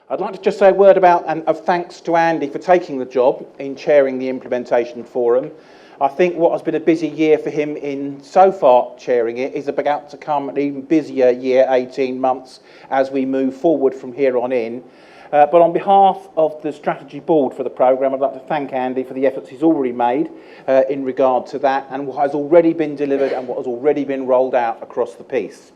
I'd like to just say a word of thanks to Andy for taking the job in chairing the implementation forum. I think what has been a busy year for him in so far chairing it is about to come an even busier year, 18 months, as we move forward from here on in. But on behalf of the strategy board for the programme, I'd like to thank Andy for the efforts he's already made in regard to that and what has already been delivered and what has already been rolled out across the piece.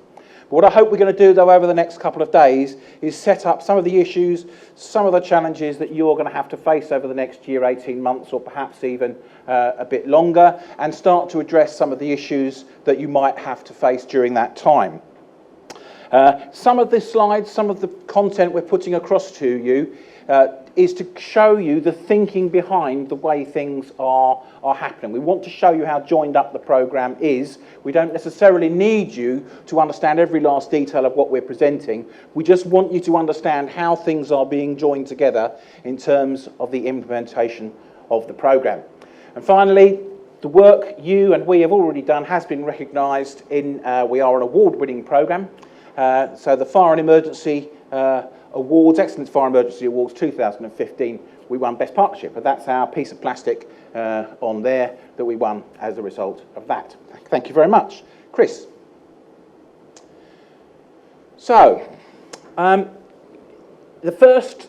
But what I hope we're going to do, though, over the next couple of days is set up some of the issues, some of the challenges that you're going to have to face over the next year, 18 months, or perhaps even a bit longer, and start to address some of the issues that you might have to face during that time. Some of the slides, some of the content we're putting across to you is to show you the thinking behind the way things are happening. We want to show you how joined up the programme is. We don't necessarily need you to understand every last detail of what we're presenting. We just want you to understand how things are being joined together in terms of the implementation of the programme. And finally, the work you and we have already done has been recognised in, we are an award-winning programme. So the Fire and Emergency Awards, Excellence Fire and Emergency Awards 2015, we won Best Partnership, but that's our piece of plastic on there that we won as a result of that. Thank you very much. Chris. So, the first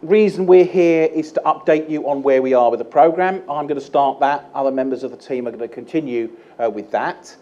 reason we're here is to update you on where we are with the programme. I'm going to start that. Other members of the team are going to continue with that.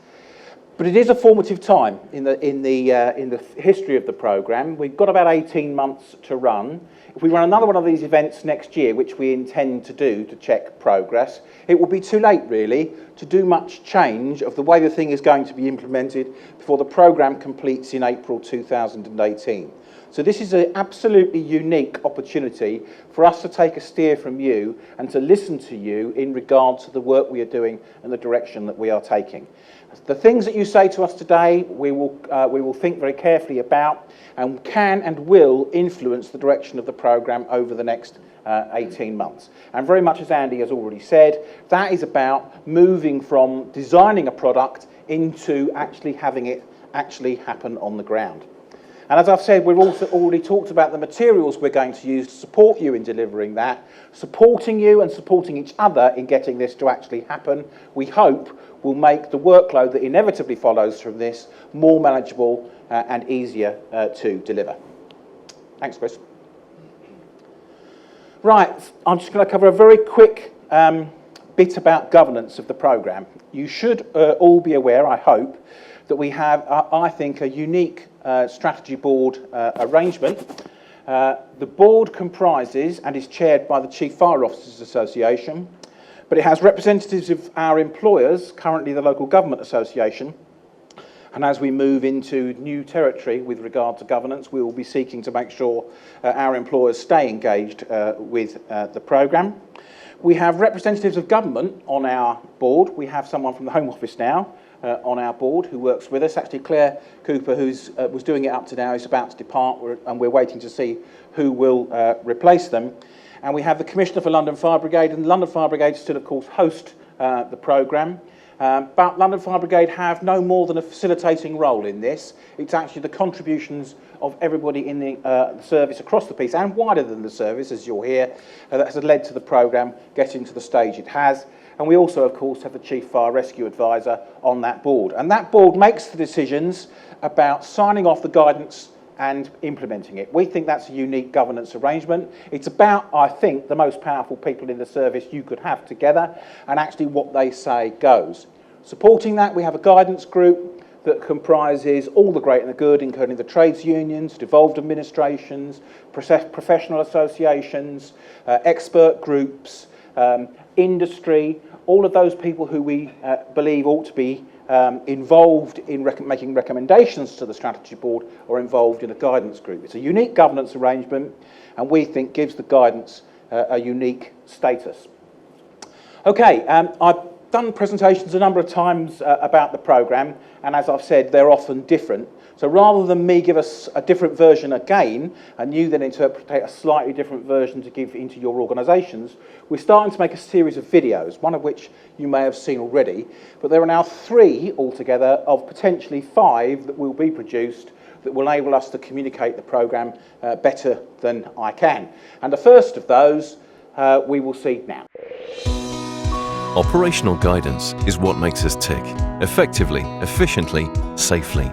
But it is a formative time in the history of the programme. We've got about 18 months to run. If we run another one of these events next year, which we intend to do to check progress, it will be too late, really, to do much change of the way the thing is going to be implemented before the programme completes in April 2018. So this is an absolutely unique opportunity for us to take a steer from you and to listen to you in regard to the work we are doing and the direction that we are taking. The things that you say to us today, we will think very carefully about and can and will influence the direction of the programme over the next 18 months. And very much as Andy has already said, that is about moving from designing a product into actually having it actually happen on the ground. And as I've said, we've also already talked about the materials we're going to use to support you in delivering that, supporting you and supporting each other in getting this to actually happen. We hope will make the workload that inevitably follows from this more manageable and easier to deliver. Thanks, Chris. Right, I'm just going to cover a very quick bit about governance of the programme. You should all be aware, I hope, that we have, I think, a unique strategy board arrangement. The board comprises and is chaired by the Chief Fire Officers Association, but it has representatives of our employers, currently the Local Government Association, and as we move into new territory with regard to governance, we will be seeking to make sure our employers stay engaged with the programme. We have representatives of government on our board. We have someone from the Home Office now on our board who works with us. Actually, Claire Cooper, who was doing it up to now, is about to depart, and we're waiting to see who will replace them. And we have the Commissioner for London Fire Brigade, and the London Fire Brigade still, of course, host the programme. But London Fire Brigade have no more than a facilitating role in this. It's actually the contributions of everybody in the service across the piece, and wider than the service, as you'll hear, that has led to the programme getting to the stage it has. And we also, of course, have the Chief Fire Rescue Advisor on that board. And that board makes the decisions about signing off the guidance and implementing it. We think that's a unique governance arrangement. It's about, I think, the most powerful people in the service you could have together, and actually what they say goes. Supporting that, we have a guidance group that comprises all the great and the good, including the trades unions, devolved administrations, professional associations, expert groups, industry, all of those people who we believe ought to be involved in making recommendations to the strategy board or involved in a guidance group. It's a unique governance arrangement, and we think gives the guidance a unique status. Okay, I've done presentations a number of times about the programme, and as I've said, they're often different. So rather than me give us a different version again, and you then interpret a slightly different version to give into your organisations, we're starting to make a series of videos, one of which you may have seen already, but there are now 3 altogether of potentially 5 that will be produced that will enable us to communicate the programme better than I can. And the first of those we will see now. Operational guidance is what makes us tick, effectively, efficiently, safely.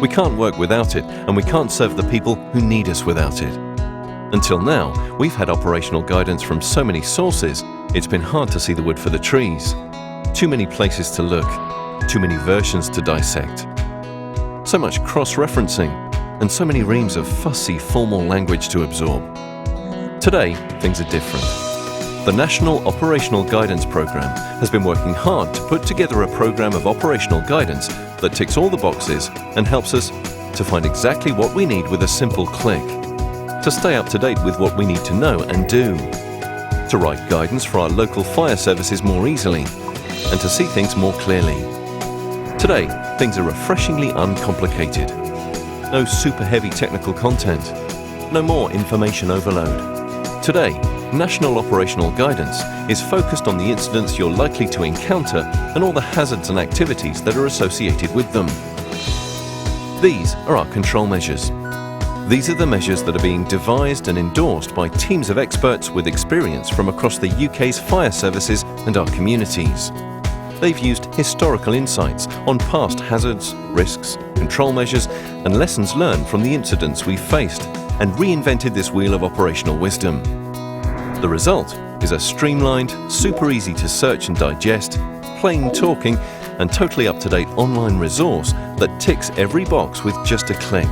We can't work without it, and we can't serve the people who need us without it. Until now, we've had operational guidance from so many sources, it's been hard to see the wood for the trees. Too many places to look, too many versions to dissect. So much cross-referencing, and so many reams of fussy formal language to absorb. Today, things are different. The National Operational Guidance Programme has been working hard to put together a programme of operational guidance that ticks all the boxes and helps us to find exactly what we need with a simple click, to stay up to date with what we need to know and do, to write guidance for our local fire services more easily, and to see things more clearly. Today, things are refreshingly uncomplicated. No super heavy technical content, no more information overload. Today, National Operational Guidance is focused on the incidents you're likely to encounter and all the hazards and activities that are associated with them. These are our control measures. These are the measures that are being devised and endorsed by teams of experts with experience from across the UK's fire services and our communities. They've used historical insights on past hazards, risks, control measures and lessons learned from the incidents we've faced and reinvented this wheel of operational wisdom. The result is a streamlined, super easy to search and digest, plain talking and totally up-to-date online resource that ticks every box with just a click.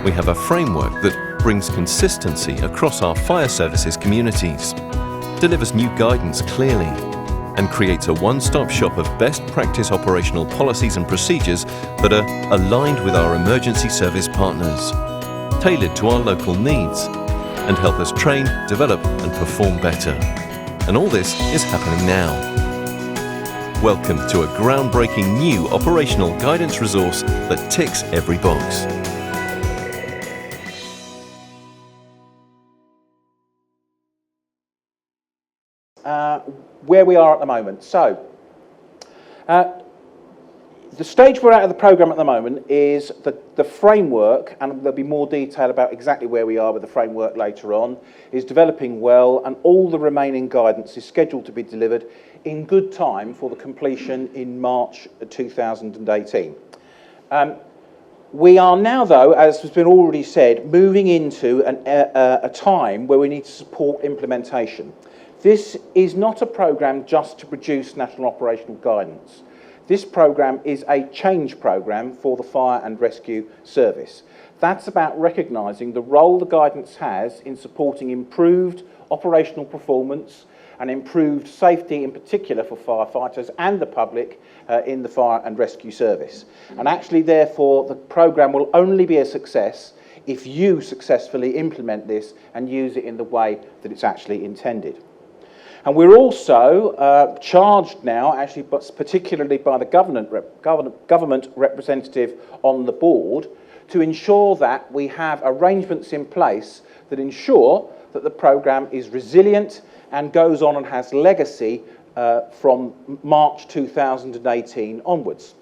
We have a framework that brings consistency across our fire services communities, delivers new guidance clearly, and creates a one-stop shop of best practice operational policies and procedures that are aligned with our emergency service partners, tailored to our local needs, and help us train, develop and perform better. And all this is happening now. Welcome to a groundbreaking new operational guidance resource that ticks every box. Where we are at the moment. So, the stage we're at of the programme at the moment is the framework, and there'll be more detail about exactly where we are with the framework later on, is developing well, and all the remaining guidance is scheduled to be delivered in good time for the completion in March 2018. We are now, though, as has been already said, moving into a time where we need to support implementation. This is not a programme just to produce national operational guidance. This programme is a change programme for the Fire and Rescue Service. That's about recognising the role the guidance has in supporting improved operational performance and improved safety, in particular for firefighters and the public in the Fire and Rescue Service. And actually, therefore, the programme will only be a success if you successfully implement this and use it in the way that it's actually intended. And we're also charged now, actually, but particularly by the government representative on the board, to ensure that we have arrangements in place that ensure that the programme is resilient and goes on and has legacy from March 2018 onwards.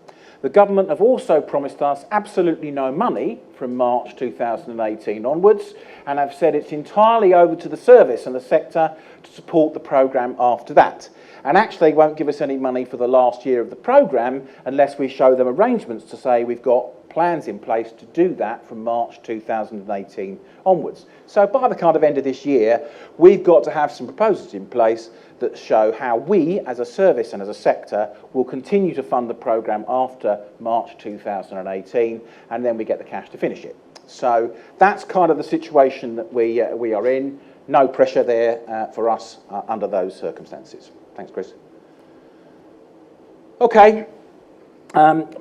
The government have also promised us absolutely no money from March 2018 onwards, and have said it's entirely over to the service and the sector to support the programme after that. And actually they won't give us any money for the last year of the programme unless we show them arrangements to say we've got plans in place to do that from March 2018 onwards. So by the kind of end of this year, we've got to have some proposals in place that show how we, as a service and as a sector, will continue to fund the programme after March 2018, and then we get the cash to finish it. So that's kind of the situation that we are in. No pressure there for us under those circumstances. Thanks, Chris. Okay.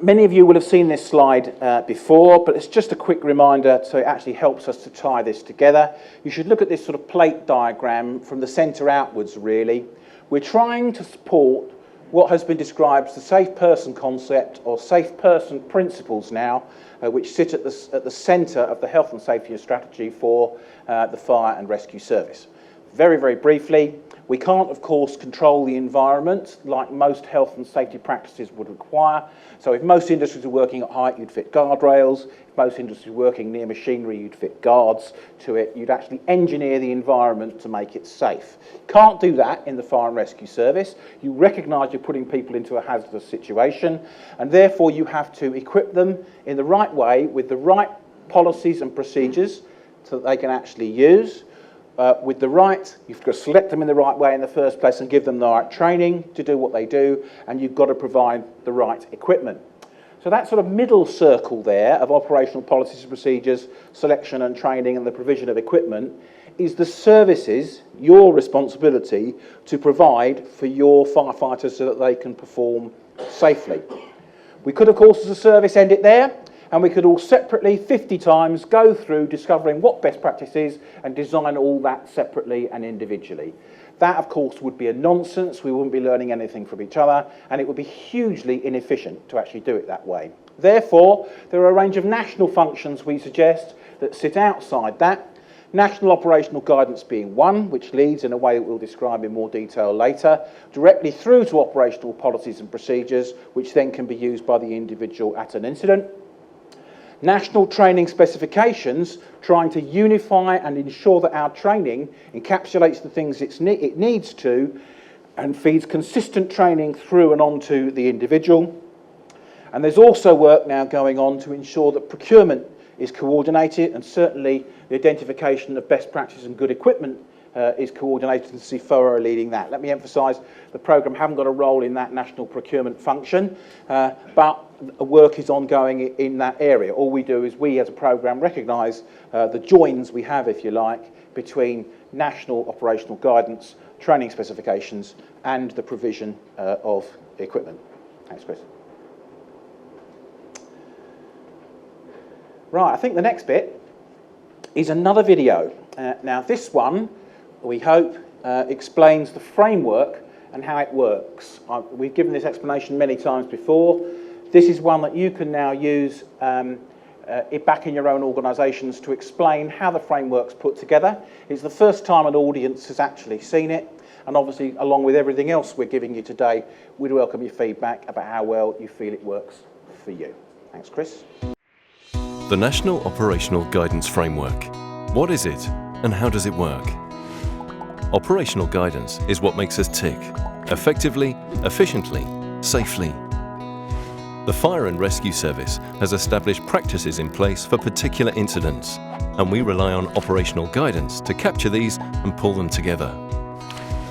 Many of you will have seen this slide before, but it's just a quick reminder, so it actually helps us to tie this together. You should look at this sort of plate diagram from the centre outwards, really. We're trying to support what has been described as the safe person concept, or safe person principles now, which sit at the centre of the health and safety strategy for the Fire and Rescue Service. Very, very briefly, we can't, of course, control the environment like most health and safety practices would require. So if most industries are working at height, you'd fit guardrails. If most industries are working near machinery, you'd fit guards to it. You'd actually engineer the environment to make it safe. Can't do that in the fire and rescue service. You recognise you're putting people into a hazardous situation, and therefore you have to equip them in the right way with the right policies and procedures so that they can actually use. You've got to select them in the right way in the first place and give them the right training to do what they do, and you've got to provide the right equipment. So that sort of middle circle there of operational policies and procedures, selection and training and the provision of equipment is the services, your responsibility to provide for your firefighters so that they can perform safely. We could, of course, as a service end it there, and we could all separately 50 times go through discovering what best practice is and design all that separately and individually. That, of course, would be a nonsense. We wouldn't be learning anything from each other, and it would be hugely inefficient to actually do it that way. Therefore, there are a range of national functions we suggest that sit outside that. National operational guidance being one, which leads in a way that we'll describe in more detail later, directly through to operational policies and procedures, which then can be used by the individual at an incident. National training specifications, trying to unify and ensure that our training encapsulates the things it needs to and feeds consistent training through and onto the individual. And there's also work now going on to ensure that procurement is coordinated, and certainly the identification of best practice and good equipment is coordinated, and CIFOA are leading that. Let me emphasise the programme haven't got a role in that national procurement function, but work is ongoing in that area. All we do is we as a programme recognise the joins we have, if you like, between national operational guidance, training specifications and the provision of equipment. Thanks, Chris. Right, I think the next bit is another video. Now this one, we hope, explains the framework and how it works. We've given this explanation many times before. This is one that you can now use back in your own organisations to explain how the framework's put together. It's the first time an audience has actually seen it, and obviously, along with everything else we're giving you today, we'd welcome your feedback about how well you feel it works for you. Thanks, Chris. The National Operational Guidance Framework. What is it and how does it work? Operational guidance is what makes us tick, effectively, efficiently, safely. The Fire and Rescue Service has established practices in place for particular incidents, and we rely on operational guidance to capture these and pull them together.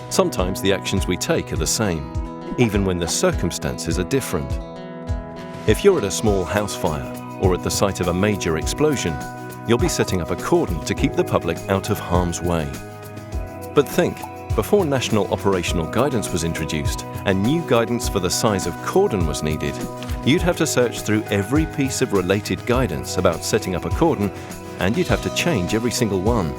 Sometimes the actions we take are the same, even when the circumstances are different. If you're at a small house fire or at the site of a major explosion, you'll be setting up a cordon to keep the public out of harm's way. But think, before national operational guidance was introduced and new guidance for the size of cordon was needed, you'd have to search through every piece of related guidance about setting up a cordon, and you'd have to change every single one.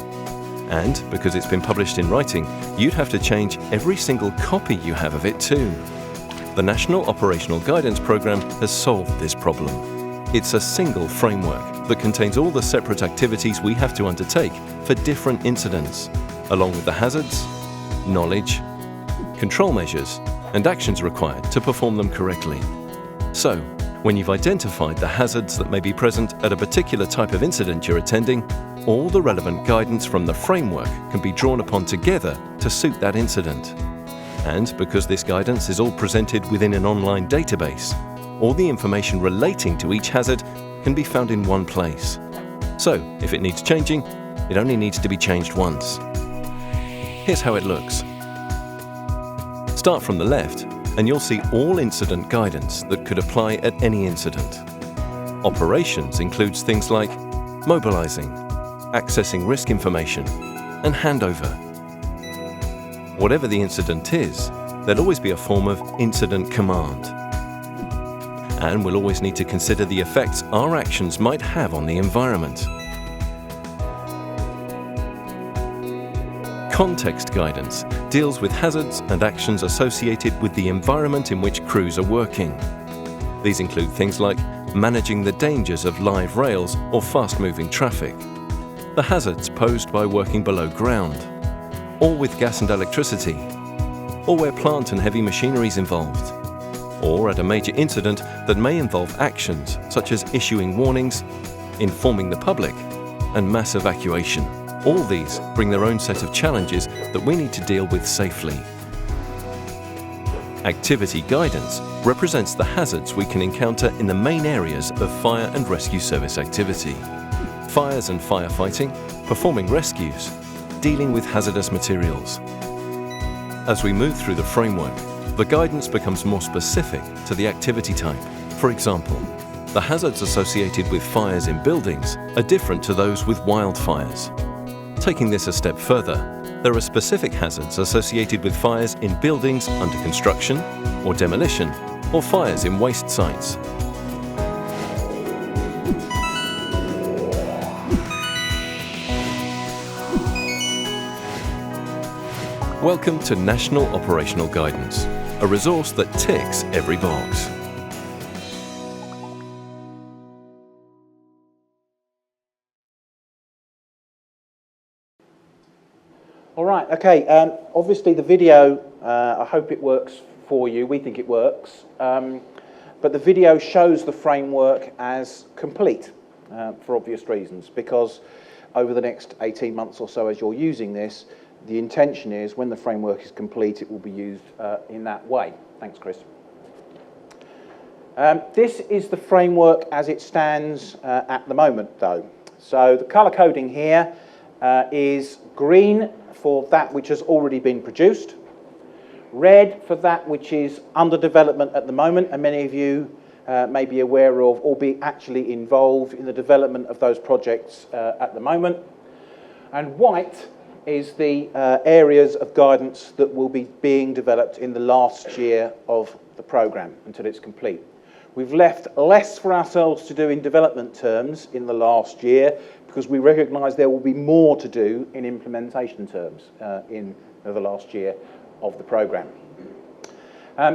And, because it's been published in writing, you'd have to change every single copy you have of it too. The National Operational Guidance Programme has solved this problem. It's a single framework that contains all the separate activities we have to undertake for different incidents, along with the hazards, knowledge, control measures, and actions required to perform them correctly. So, when you've identified the hazards that may be present at a particular type of incident you're attending, all the relevant guidance from the framework can be drawn upon together to suit that incident. And because this guidance is all presented within an online database, all the information relating to each hazard can be found in one place. So, if it needs changing, it only needs to be changed once. Here's how it looks. Start from the left, and you'll see all incident guidance that could apply at any incident. Operations includes things like mobilizing, accessing risk information, and handover. Whatever the incident is, there'll always be a form of incident command. And we'll always need to consider the effects our actions might have on the environment. Context guidance deals with hazards and actions associated with the environment in which crews are working. These include things like managing the dangers of live rails or fast-moving traffic, the hazards posed by working below ground, or with gas and electricity, or where plant and heavy machinery is involved, or at a major incident that may involve actions such as issuing warnings, informing the public, and mass evacuation. All these bring their own set of challenges that we need to deal with safely. Activity guidance represents the hazards we can encounter in the main areas of fire and rescue service activity. Fires and firefighting, performing rescues, dealing with hazardous materials. As we move through the framework, the guidance becomes more specific to the activity type. For example, the hazards associated with fires in buildings are different to those with wildfires. Taking this a step further, there are specific hazards associated with fires in buildings under construction or demolition, or fires in waste sites. Welcome to National Operational Guidance, a resource that ticks every box. All right, okay, obviously the video, I hope it works for you. We think it works. But the video shows the framework as complete for obvious reasons, because over the next 18 months or so as you're using this, the intention is when the framework is complete, it will be used in that way. Thanks, Chris. This is the framework as it stands at the moment, though. So the colour coding here is green for that which has already been produced, red for that which is under development at the moment, and many of you may be aware of or be actually involved in the development of those projects at the moment, and white is the areas of guidance that will be being developed in the last year of the programme until it's complete. We've left less for ourselves to do in development terms in the last year because we recognise there will be more to do in implementation terms in the last year of the programme.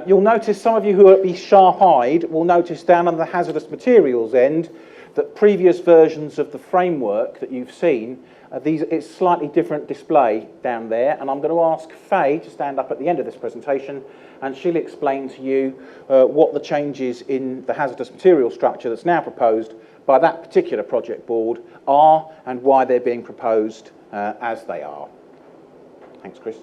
You'll notice, some of you who will be sharp-eyed will notice down on the hazardous materials end that previous versions of the framework that you've seen, it's slightly different display down there, and I'm going to ask Faye to stand up at the end of this presentation and she'll explain to you what the changes in the hazardous material structure that's now proposed by that particular project board are and why they're being proposed as they are. Thanks, Chris.